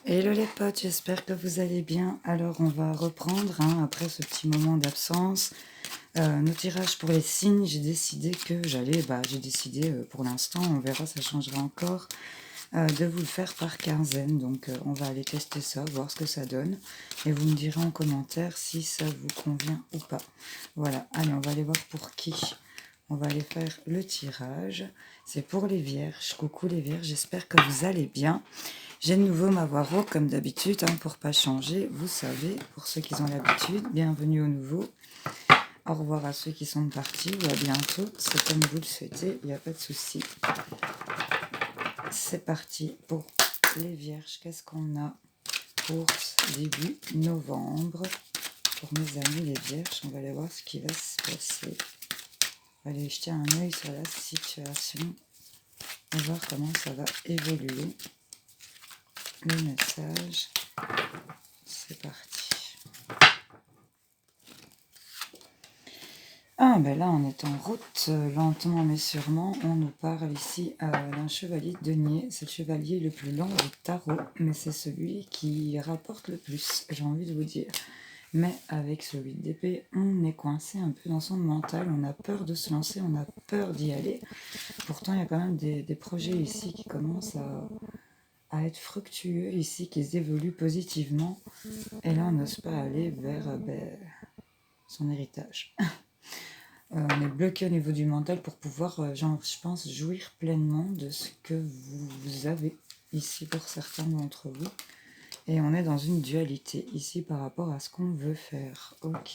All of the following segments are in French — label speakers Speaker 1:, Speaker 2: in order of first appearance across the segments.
Speaker 1: Hello les potes, j'espère que vous allez bien. Alors on va reprendre après ce petit moment d'absence. Nos tirages pour les signes, j'ai décidé que pour l'instant, on verra, ça changera encore, de vous le faire par quinzaine. Donc on va aller tester ça, voir ce que ça donne. Et vous me direz en commentaire si ça vous convient ou pas. Voilà, allez, on va aller voir pour qui. On va aller faire le tirage. C'est pour les vierges. Coucou les vierges, j'espère que vous allez bien. J'ai de nouveau ma voix rauque comme d'habitude, pour pas changer, vous savez, pour ceux qui ont l'habitude, bienvenue au nouveau. Au revoir à ceux qui sont partis, ou à bientôt, c'est comme vous le souhaitez, il n'y a pas de souci. C'est parti pour les vierges, qu'est-ce qu'on a pour début novembre? Pour mes amis les vierges, on va aller voir ce qui va se passer. On va aller jeter un œil sur la situation et voir comment ça va évoluer. Le message, c'est parti. Ah ben là on est en route, lentement mais sûrement, on nous parle ici d'un chevalier de denier. C'est le chevalier le plus lent du tarot, mais c'est celui qui rapporte le plus, j'ai envie de vous dire. Mais avec ce 8 d'épée, on est coincé un peu dans son mental, on a peur de se lancer, on a peur d'y aller. Pourtant il y a quand même des projets ici qui commencent à être fructueux ici, qui évoluent positivement. Et là on n'ose pas aller vers son héritage. On est bloqué au niveau du mental pour pouvoir, je pense, jouir pleinement de ce que vous avez ici pour certains d'entre vous. Et on est dans une dualité ici par rapport à ce qu'on veut faire. Ok.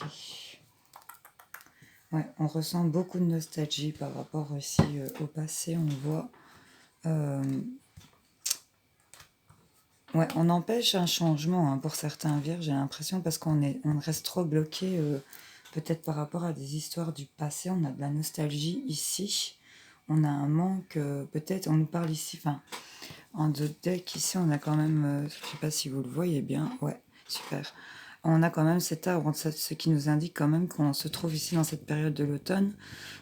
Speaker 1: Ouais, on ressent beaucoup de nostalgie par rapport aussi au passé. On voit... ouais, on empêche un changement pour certains vierges, j'ai l'impression, parce on reste trop bloqué... peut-être par rapport à des histoires du passé, on a de la nostalgie ici. On a un manque, peut-être, on nous parle ici, en deux decks, ici, on a quand même, je ne sais pas si vous le voyez bien, ouais, super. On a quand même cet arbre, ce qui nous indique quand même qu'on se trouve ici dans cette période de l'automne,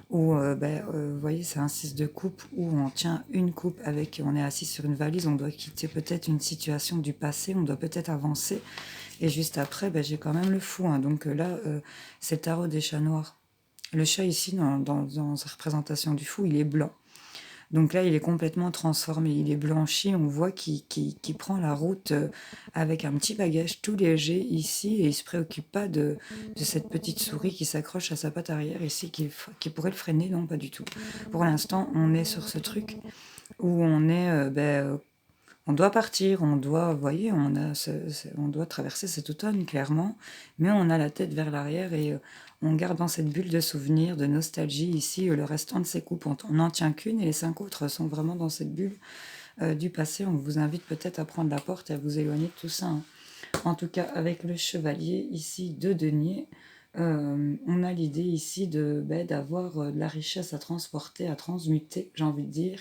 Speaker 1: où, vous voyez, c'est un 6 de coupe, où on tient une coupe on est assis sur une valise, on doit quitter peut-être une situation du passé, on doit peut-être avancer. Et juste après, j'ai quand même le fou. Donc là, c'est le tarot des chats noirs. Le chat ici, dans sa représentation du fou, il est blanc. Donc là, il est complètement transformé. Il est blanchi. On voit qu'il prend la route avec un petit bagage tout léger ici. Et il ne se préoccupe pas de cette petite souris qui s'accroche à sa patte arrière ici, qui pourrait le freiner. Non, pas du tout. Pour l'instant, on est sur ce truc où on est... on doit partir, on doit, vous voyez, on doit traverser cet automne, clairement, mais on a la tête vers l'arrière et on garde dans cette bulle de souvenirs, de nostalgie ici, le restant de ces coupes. On n'en tient qu'une et les 5 autres sont vraiment dans cette bulle du passé. On vous invite peut-être à prendre la porte et à vous éloigner de tout ça. En tout cas, avec le chevalier ici de denier, on a l'idée ici d'avoir de la richesse à transporter, à transmuter, j'ai envie de dire,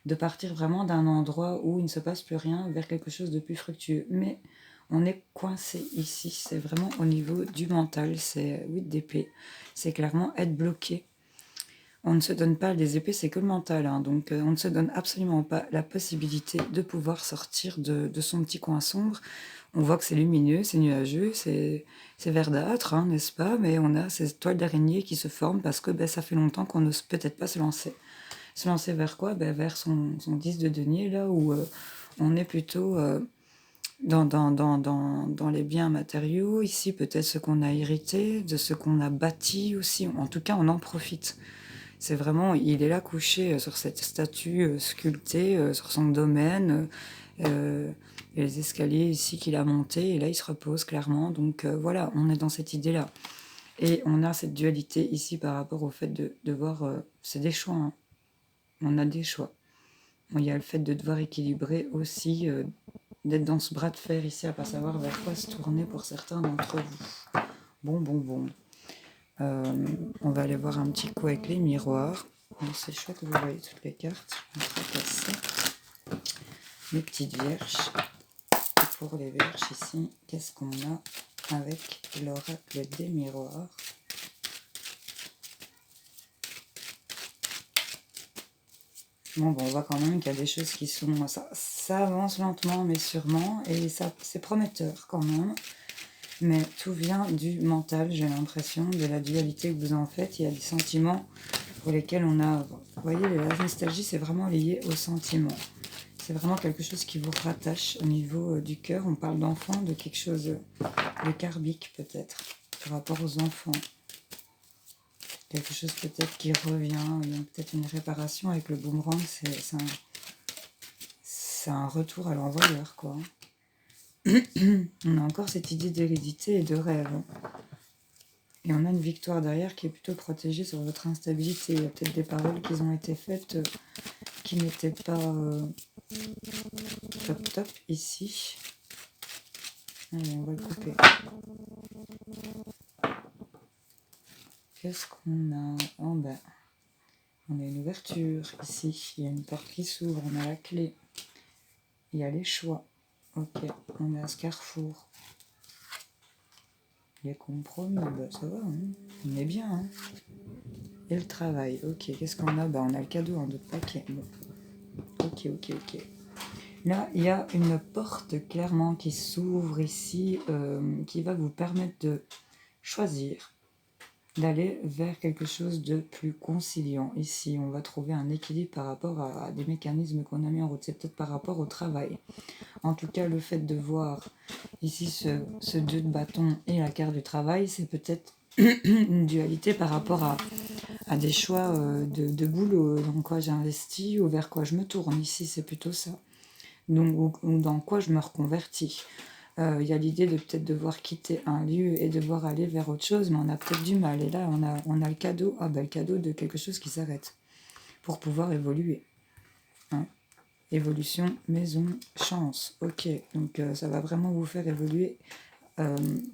Speaker 1: de partir vraiment d'un endroit où il ne se passe plus rien vers quelque chose de plus fructueux. Mais on est coincé ici, c'est vraiment au niveau du mental, c'est 8 d'épée, c'est clairement être bloqué. On ne se donne pas les épées, c'est que le mental, donc on ne se donne absolument pas la possibilité de pouvoir sortir de son petit coin sombre. On voit que c'est lumineux, c'est nuageux, c'est verdâtre, n'est-ce pas? Mais on a ces toiles d'araignée qui se forment parce que ça fait longtemps qu'on n'ose peut-être pas se lancer. Se lancer vers quoi? Vers son 10 de denier, là où on est plutôt dans les biens matériaux. Ici, peut-être ce qu'on a hérité, de ce qu'on a bâti aussi. En tout cas, on en profite. C'est vraiment, il est là couché sur cette statue sculptée, sur son domaine. Il y a les escaliers ici qu'il a montés, et là, il se repose clairement. Donc voilà, on est dans cette idée-là. Et on a cette dualité ici par rapport au fait de voir... c'est des choix, on a des choix. Il y a le fait de devoir équilibrer aussi, d'être dans ce bras de fer ici, à ne pas savoir vers quoi se tourner pour certains d'entre vous. Bon. On va aller voir un petit coup avec les miroirs. C'est chouette, vous voyez toutes les cartes. Je vais passer les petites vierges. Et pour les vierges ici, qu'est-ce qu'on a avec l'oracle des miroirs? Bon, on voit quand même qu'il y a des choses qui sont... Ça avance lentement, mais sûrement, et ça, c'est prometteur quand même. Mais tout vient du mental, j'ai l'impression, de la dualité que vous en faites. Il y a des sentiments pour lesquels on a... Vous voyez, la nostalgie, c'est vraiment lié aux sentiments. C'est vraiment quelque chose qui vous rattache au niveau du cœur. On parle d'enfant, de quelque chose de karmique peut-être, par rapport aux enfants. Quelque chose peut-être qui revient, il y a peut-être une réparation avec le boomerang, c'est un retour à l'envoyeur, quoi. On a encore cette idée d'hérédité et de rêve. Et on a une victoire derrière qui est plutôt protégée sur votre instabilité. Il y a peut-être des paroles qui ont été faites qui n'étaient pas top ici. Allez, on va le couper. Qu'est-ce qu'on a en bas? On a une ouverture ici. Il y a une porte qui s'ouvre. On a la clé. Il y a les choix. Ok, on a ce carrefour. Les compromis, bah ça va, hein. On est bien. Hein. Et le travail, ok, qu'est-ce qu'on a? Bah on a le cadeau en 2 paquets. Bon. Ok. Là, il y a une porte clairement qui s'ouvre ici, qui va vous permettre de choisir, d'aller vers quelque chose de plus conciliant. Ici, on va trouver un équilibre par rapport à des mécanismes qu'on a mis en route. C'est peut-être par rapport au travail. En tout cas, le fait de voir ici ce 2 de bâton et la carte du travail, c'est peut-être une dualité par rapport à des choix de boulot, dans quoi j'investis ou vers quoi je me tourne. Ici, c'est plutôt ça. Donc, ou dans quoi je me reconvertis. Il y a l'idée de peut-être devoir quitter un lieu et devoir aller vers autre chose, mais on a peut-être du mal. Et là, on a le cadeau, le cadeau de quelque chose qui s'arrête pour pouvoir évoluer. Hein. Évolution, maison, chance. Ok, donc ça va vraiment vous faire évoluer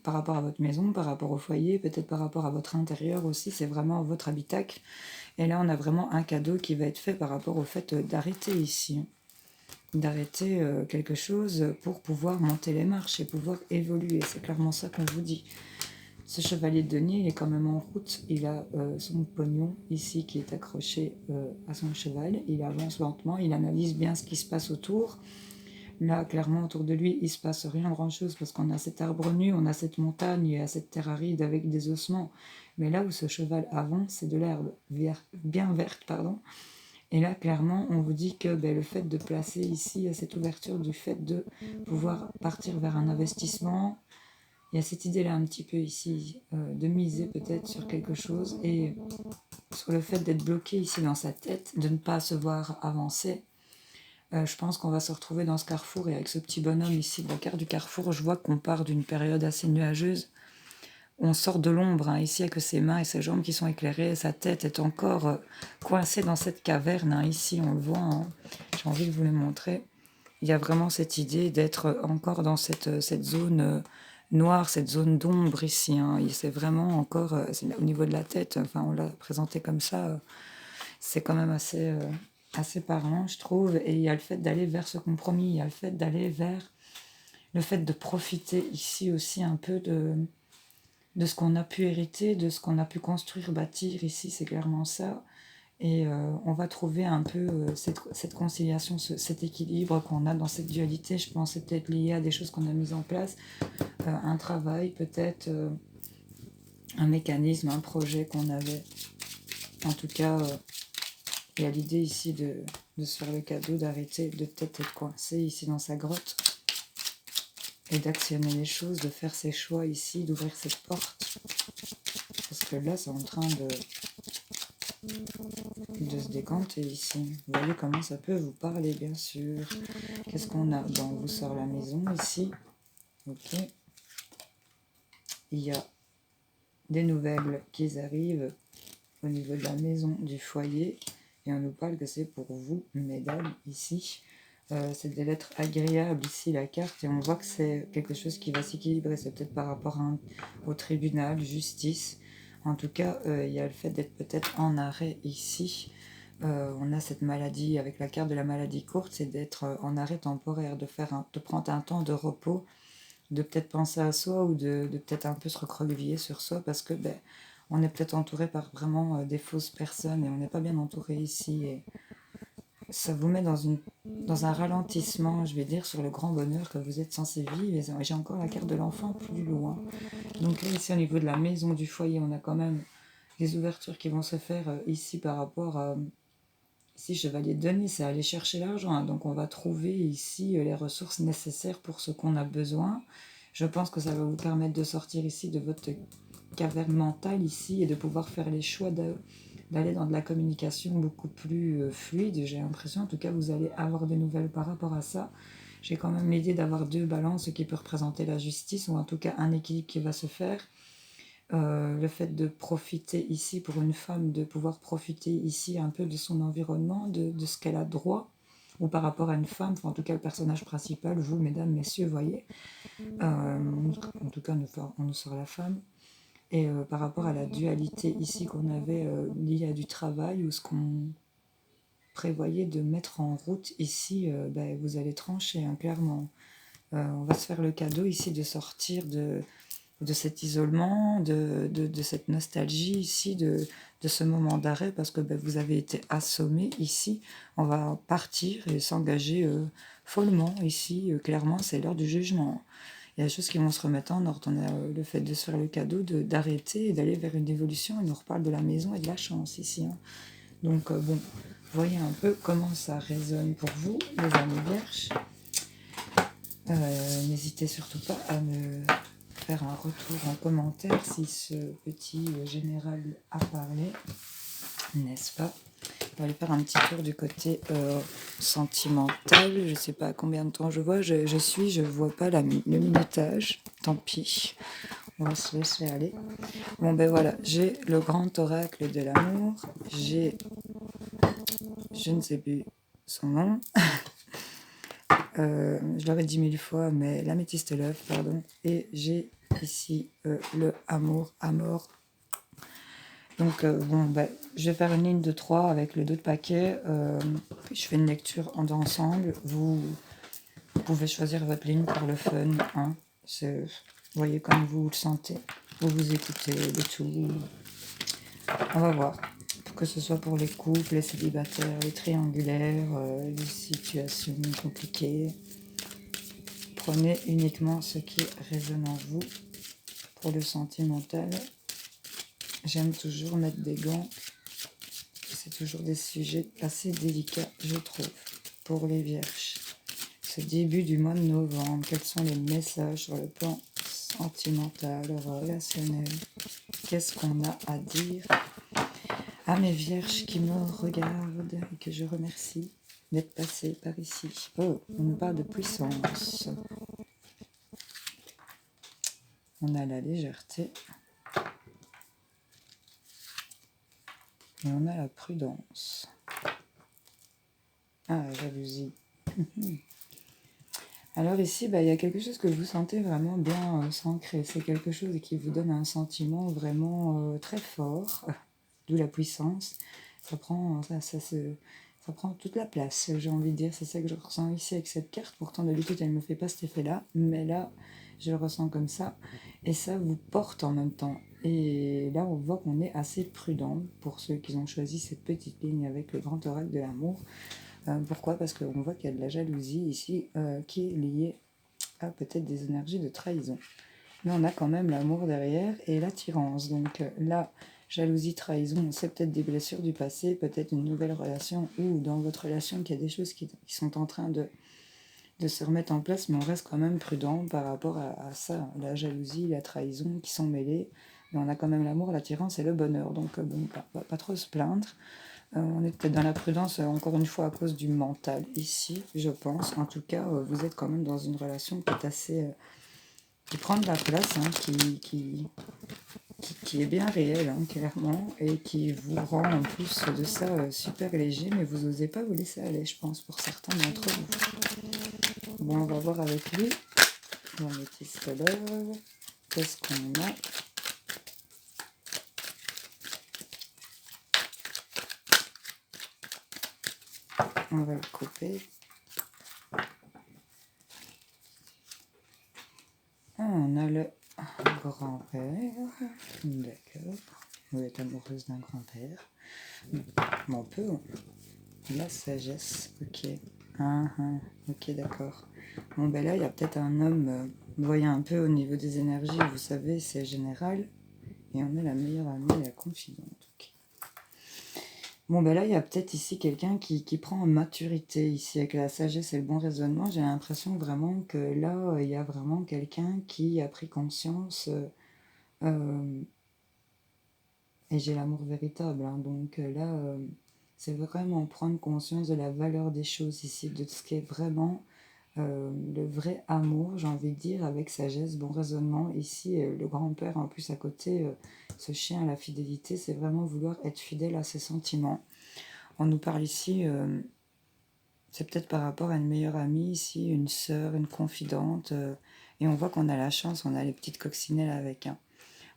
Speaker 1: par rapport à votre maison, par rapport au foyer, peut-être par rapport à votre intérieur aussi, c'est vraiment votre habitacle. Et là, on a vraiment un cadeau qui va être fait par rapport au fait d'arrêter ici. D'arrêter quelque chose pour pouvoir monter les marches et pouvoir évoluer. C'est clairement ça qu'on vous dit. Ce chevalier de denier, il est quand même en route. Il a son pognon ici qui est accroché à son cheval. Il avance lentement, il analyse bien ce qui se passe autour. Là, clairement, autour de lui, il se passe rien grand-chose parce qu'on a cet arbre nu, on a cette montagne et cette terre aride avec des ossements. Mais là où ce cheval avance, c'est de l'herbe bien verte, pardon. Et là, clairement, on vous dit que le fait de placer ici, cette ouverture du fait de pouvoir partir vers un investissement, il y a cette idée-là un petit peu ici, de miser peut-être sur quelque chose et sur le fait d'être bloqué ici dans sa tête, de ne pas se voir avancer. Je pense qu'on va se retrouver dans ce carrefour et avec ce petit bonhomme ici, de la carte du carrefour, je vois qu'on part d'une période assez nuageuse. On sort de l'ombre, hein. Ici, il n'y a que ses mains et ses jambes qui sont éclairées, sa tête est encore coincée dans cette caverne, hein. Ici, on le voit, hein. J'ai envie de vous le montrer. Il y a vraiment cette idée d'être encore dans cette zone noire, cette zone d'ombre ici, hein. C'est vraiment encore, au niveau de la tête, enfin, on l'a présenté comme ça, c'est quand même assez parlant, je trouve. Et il y a le fait d'aller vers ce compromis, il y a le fait d'aller vers le fait de profiter ici aussi un peu de ce qu'on a pu hériter, de ce qu'on a pu construire, bâtir ici, c'est clairement ça. Et on va trouver un peu cette conciliation, cet équilibre qu'on a dans cette dualité. Je pense que c'est peut-être lié à des choses qu'on a mises en place, un travail peut-être, un mécanisme, un projet qu'on avait. En tout cas, il y a l'idée ici de se faire le cadeau, d'arrêter, de peut-être être coincé ici dans sa grotte et d'actionner les choses, de faire ses choix ici, d'ouvrir cette porte. Parce que là, c'est en train de se décanter ici. Vous voyez comment ça peut vous parler, bien sûr. Qu'est-ce qu'on a? On vous sort la maison ici. Ok. Il y a des nouvelles qui arrivent au niveau de la maison, du foyer. Et on nous parle que c'est pour vous, mesdames, ici. C'est des lettres agréables ici, la carte. Et on voit que c'est quelque chose qui va s'équilibrer. C'est peut-être par rapport au tribunal, justice. En tout cas, il y a le fait d'être peut-être en arrêt ici. On a cette maladie avec la carte de la maladie courte, c'est d'être en arrêt temporaire, de prendre un temps de repos, de peut-être penser à soi ou de peut-être un peu se recroqueviller sur soi parce que on est peut-être entouré par vraiment des fausses personnes et on n'est pas bien entouré ici. Et ça vous met dans un ralentissement, je vais dire, sur le grand bonheur que vous êtes censé vivre. Et j'ai encore la carte de l'enfant plus loin. Donc là, ici, au niveau de la maison, du foyer, on a quand même des ouvertures qui vont se faire ici par rapport à... Ici, chevalier de denier, c'est aller chercher l'argent, hein. Donc on va trouver ici les ressources nécessaires pour ce qu'on a besoin. Je pense que ça va vous permettre de sortir ici de votre caverne mentale ici et de pouvoir faire les choix d'aller dans de la communication beaucoup plus fluide. J'ai l'impression, en tout cas, vous allez avoir des nouvelles par rapport à ça. J'ai quand même l'idée d'avoir deux balances qui peut représenter la justice, ou en tout cas un équilibre qui va se faire. Le fait de profiter ici, pour une femme, de pouvoir profiter ici un peu de son environnement, de ce qu'elle a droit, ou par rapport à une femme, enfin, en tout cas le personnage principal, vous, mesdames, messieurs, voyez, en tout cas on nous sort la femme, et par rapport à la dualité ici qu'on avait liée à du travail, ou ce qu'on prévoyait de mettre en route ici, ben, vous allez trancher, hein, clairement. On va se faire le cadeau ici de sortir de cet isolement, de cette nostalgie ici, de ce moment d'arrêt, parce que ben, vous avez été assommé ici. On va partir et s'engager follement ici. Clairement, c'est l'heure du jugement. Il y a des choses qui vont se remettre en ordre. On a le fait de se faire le cadeau, d'arrêter et d'aller vers une évolution. Il nous reparle de la maison et de la chance ici, hein. Donc, bon, voyez un peu comment ça résonne pour vous, les amis vierges. N'hésitez surtout pas à me faire un retour en commentaire si ce petit général a parlé, n'est-ce pas? On va aller faire un petit tour du côté sentimental. Je ne sais pas combien de temps je vois. Je vois pas le minutage. Tant pis. On va se laisser aller. Bon ben voilà, j'ai le grand oracle de l'amour. J'ai, je ne sais plus son nom. Je l'aurais dit 1000 fois, mais l'améthyste love, pardon. Et j'ai ici le amour à mort. Donc, bon, ben, je vais faire une ligne de 3 avec le 2 de paquet. Puis je fais une lecture en ensemble. Vous pouvez choisir votre ligne pour le fun, hein. Vous voyez comme vous le sentez. Vous écoutez le tout. On va voir. Que ce soit pour les couples, les célibataires, les triangulaires, les situations compliquées. Prenez uniquement ce qui résonne en vous. Pour le sentimental, j'aime toujours mettre des gants. C'est toujours des sujets assez délicats, je trouve, pour les vierges. Ce début du mois de novembre, quels sont les messages sur le plan sentimental, relationnel? Qu'est-ce qu'on a à dire à mes vierges qui me regardent et que je remercie d'être passées par ici? Oh, on nous parle de puissance. On a la légèreté. Et on a la prudence. Ah, la jalousie. Alors ici, bah, il y a quelque chose que vous sentez vraiment bien s'ancrer. C'est quelque chose qui vous donne un sentiment vraiment très fort, d'où la puissance. Ça prend, ça prend toute la place, j'ai envie de dire. C'est ça que je ressens ici avec cette carte. Pourtant, d'habitude, elle ne me fait pas cet effet-là. Mais là, je le ressens comme ça. Et ça vous porte en même temps. Et là, on voit qu'on est assez prudent pour ceux qui ont choisi cette petite ligne avec le grand oracle de l'amour. Pourquoi? Parce qu'on voit qu'il y a de la jalousie ici qui est liée à peut-être des énergies de trahison. Mais on a quand même l'amour derrière et l'attirance. Donc la jalousie, trahison, c'est peut-être des blessures du passé, peut-être une nouvelle relation ou dans votre relation qu'il y a des choses qui sont en train de se remettre en place, mais on reste quand même prudent par rapport à ça. La jalousie, la trahison qui sont mêlées. Mais on a quand même l'amour, l'attirance et le bonheur. Donc bon, pas trop se plaindre. On est peut-être dans la prudence, encore une fois, à cause du mental ici, je pense. En tout cas, vous êtes quand même dans une relation qui est assez... qui prend de la place, hein, qui est bien réelle, hein, clairement, et qui vous rend en plus de ça super léger, mais vous n'osez pas vous laisser aller, je pense, pour certains d'entre vous. Bon, on va voir avec lui. L'améthyste love. Qu'est-ce qu'on a? On va le couper. On a le grand-père. D'accord. Vous êtes amoureuse d'un grand-père. Bon, on peut La sagesse, ok. Ok, d'accord. Bon, ben là, il y a peut-être un homme, vous voyez un peu au niveau des énergies, vous savez, c'est général. Et on est la meilleure amie, la confidente. Ok. Bon, ben là, il y a peut-être ici quelqu'un qui prend en maturité, ici, avec la sagesse et le bon raisonnement. J'ai l'impression vraiment que là, il y a vraiment quelqu'un qui a pris conscience, euh, et j'ai l'amour véritable, hein, donc là, c'est vraiment prendre conscience de la valeur des choses ici, de ce qui est vraiment le vrai amour, j'ai envie de dire, avec sagesse, bon raisonnement. Ici, le grand-père, en plus, à côté, ce chien à la fidélité, c'est vraiment vouloir être fidèle à ses sentiments. On nous parle ici, c'est peut-être par rapport à une meilleure amie ici, une sœur, une confidente, et on voit qu'on a la chance, on a les petites coccinelles avec, hein.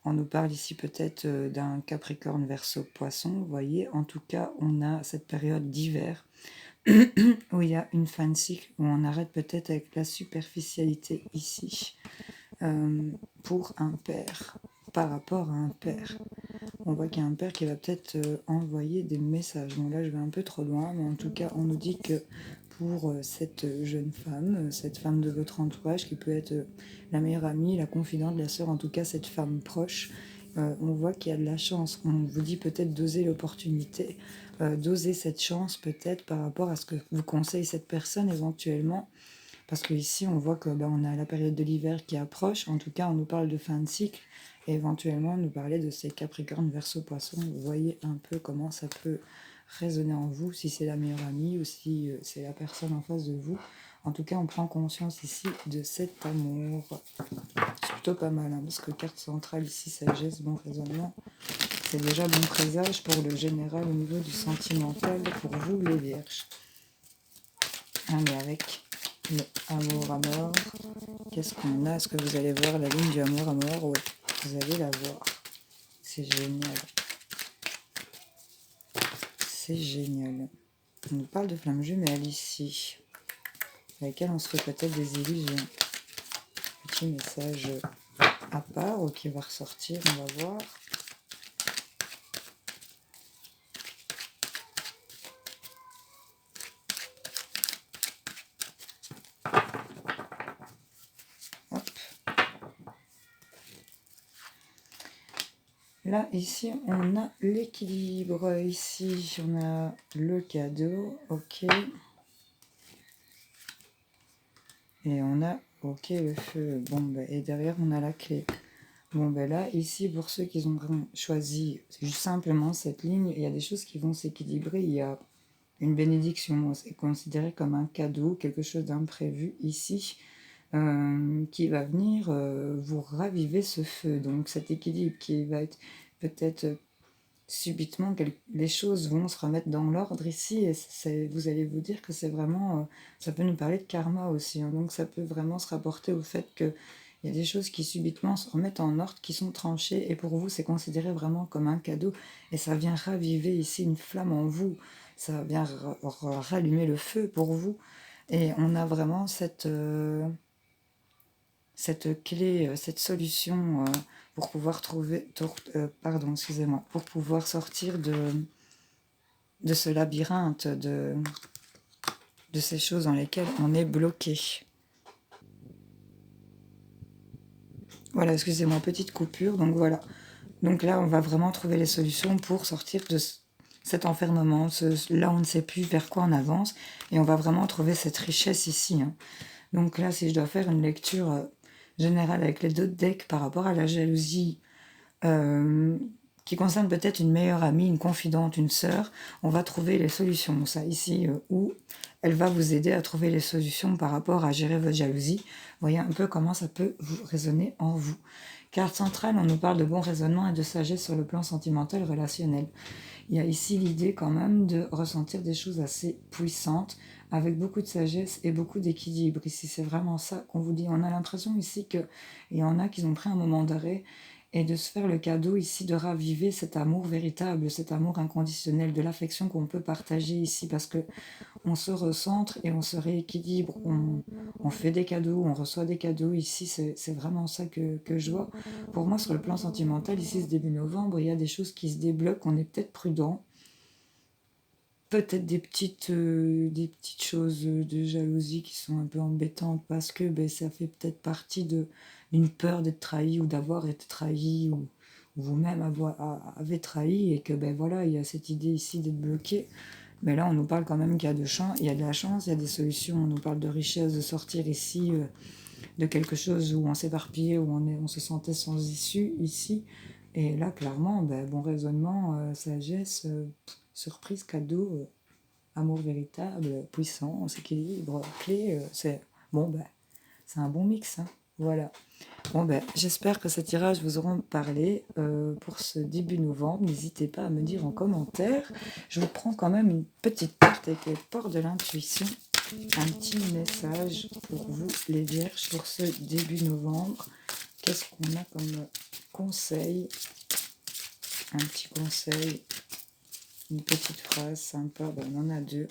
Speaker 1: On nous parle ici peut-être d'un Capricorne Verseau Poisson, vous voyez. En tout cas, on a cette période d'hiver où il y a une fin de cycle, où on arrête peut-être avec la superficialité ici, pour un père, par rapport à un père. On voit qu'il y a un père qui va peut-être envoyer des messages. Bon là je vais un peu trop loin, mais en tout cas on nous dit que pour cette jeune femme, cette femme de votre entourage, qui peut être la meilleure amie, la confidente, la sœur, en tout cas cette femme proche, on voit qu'il y a de la chance. On vous dit peut-être d'oser l'opportunité, d'oser cette chance peut-être par rapport à ce que vous conseille cette personne éventuellement. Parce qu'ici, on voit que on a la période de l'hiver qui approche. En tout cas, on nous parle de fin de cycle. Et éventuellement, nous parler de ces Capricornes, Verseau, Poisson. Vous voyez un peu comment ça peut résonner en vous, si c'est la meilleure amie ou si c'est la personne en face de vous. En tout cas, on prend conscience ici de cet amour. C'est plutôt pas mal, hein, parce que carte centrale ici, sagesse, bon raisonnement. C'est déjà bon présage pour le général au niveau du sentimental pour vous, les vierges. Allez, avec le amour à mort. Qu'est-ce qu'on a? Est-ce que vous allez voir la ligne du amour à mort? Oui, vous allez la voir. C'est génial. C'est génial. On nous parle de flamme jumelle ici, avec laquelle on se fait peut-être des illusions. Petit message à part ou qui va ressortir, on va voir. Hop. Là, ici, on a l'équilibre. Ici, on a le cadeau. Ok. Et on a, ok, le feu. Bon, bah, et derrière, on a la clé. Bon, ben là, ici, pour ceux qui ont choisi juste simplement cette ligne, il y a des choses qui vont s'équilibrer. Il y a une bénédiction, c'est considéré comme un cadeau, quelque chose d'imprévu ici, qui va venir vous raviver ce feu. Donc cet équilibre qui va être peut-être subitement, les choses vont se remettre dans l'ordre ici, et vous allez vous dire que c'est vraiment, ça peut nous parler de karma aussi, hein. Donc ça peut vraiment se rapporter au fait que il y a des choses qui subitement se remettent en ordre, qui sont tranchées, et pour vous c'est considéré vraiment comme un cadeau, et ça vient raviver ici une flamme en vous, ça vient rallumer le feu pour vous, et on a vraiment cette clé, cette solution pour pouvoir trouver, pardon, excusez-moi, pour pouvoir sortir de ce labyrinthe, de ces choses dans lesquelles on est bloqué. Voilà, excusez-moi, petite coupure, donc voilà. Donc là, on va vraiment trouver les solutions pour sortir de cet enfermement. Là, on ne sait plus vers quoi on avance, et on va vraiment trouver cette richesse ici, hein. Donc là, si je dois faire une lecture générale avec les deux decks par rapport à la jalousie, qui concerne peut-être une meilleure amie, une confidente, une sœur, on va trouver les solutions. Ça ici, où elle va vous aider à trouver les solutions par rapport à gérer votre jalousie. Voyez un peu comment ça peut vous résonner en vous. Carte centrale, on nous parle de bon raisonnement et de sagesse sur le plan sentimental relationnel. Il y a ici l'idée quand même de ressentir des choses assez puissantes, avec beaucoup de sagesse et beaucoup d'équilibre. Ici, c'est vraiment ça qu'on vous dit. On a l'impression ici qu'il y en a qui ont pris un moment d'arrêt, et de se faire le cadeau ici de raviver cet amour véritable, cet amour inconditionnel, de l'affection qu'on peut partager ici, parce que on se recentre et on se rééquilibre, on fait des cadeaux, on reçoit des cadeaux. Ici, c'est vraiment ça que je vois. Pour moi, sur le plan sentimental, ici, ce début novembre, il y a des choses qui se débloquent, on est peut-être prudent. peut-être des petites choses de jalousie qui sont un peu embêtantes parce que ben, ça fait peut-être partie d'une peur d'être trahi ou d'avoir été trahi ou vous-même avez trahi et que ben voilà, il y a cette idée ici d'être bloqué. Mais là, on nous parle quand même qu'il y a il y a de la chance, il y a des solutions, on nous parle de richesse, de sortir ici de quelque chose où on s'éparpillait, où on se sentait sans issue ici. Et là, clairement, ben, bon raisonnement, sagesse, surprise, cadeau, amour véritable, puissance, équilibre, clé, c'est bon, ben, c'est un bon mix, hein. Voilà. Bon, ben, j'espère que ces tirages vous auront parlé pour ce début novembre. N'hésitez pas à me dire en commentaire. Je vous prends quand même une petite carte avec les ports de l'intuition. Un petit message pour vous, les vierges, pour ce début novembre. Qu'est-ce qu'on a comme conseil? Un petit conseil, une petite phrase sympa, ben, on en a deux.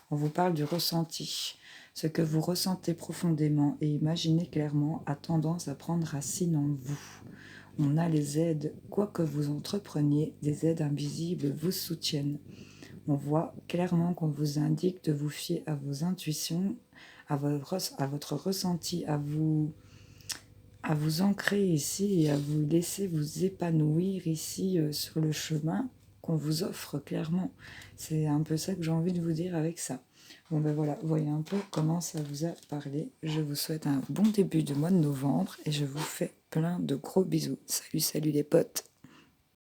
Speaker 1: On vous parle du ressenti. Ce que vous ressentez profondément et imaginez clairement a tendance à prendre racine en vous. On a les aides, quoi que vous entrepreniez, des aides invisibles vous soutiennent. On voit clairement qu'on vous indique de vous fier à vos intuitions, à votre ressenti, à vous ancrer ici et à vous laisser vous épanouir ici sur le chemin qu'on vous offre clairement. C'est un peu ça que j'ai envie de vous dire avec ça. Bon ben voilà, voyez un peu comment ça vous a parlé. Je vous souhaite un bon début de mois de novembre et je vous fais plein de gros bisous. Salut, salut les potes!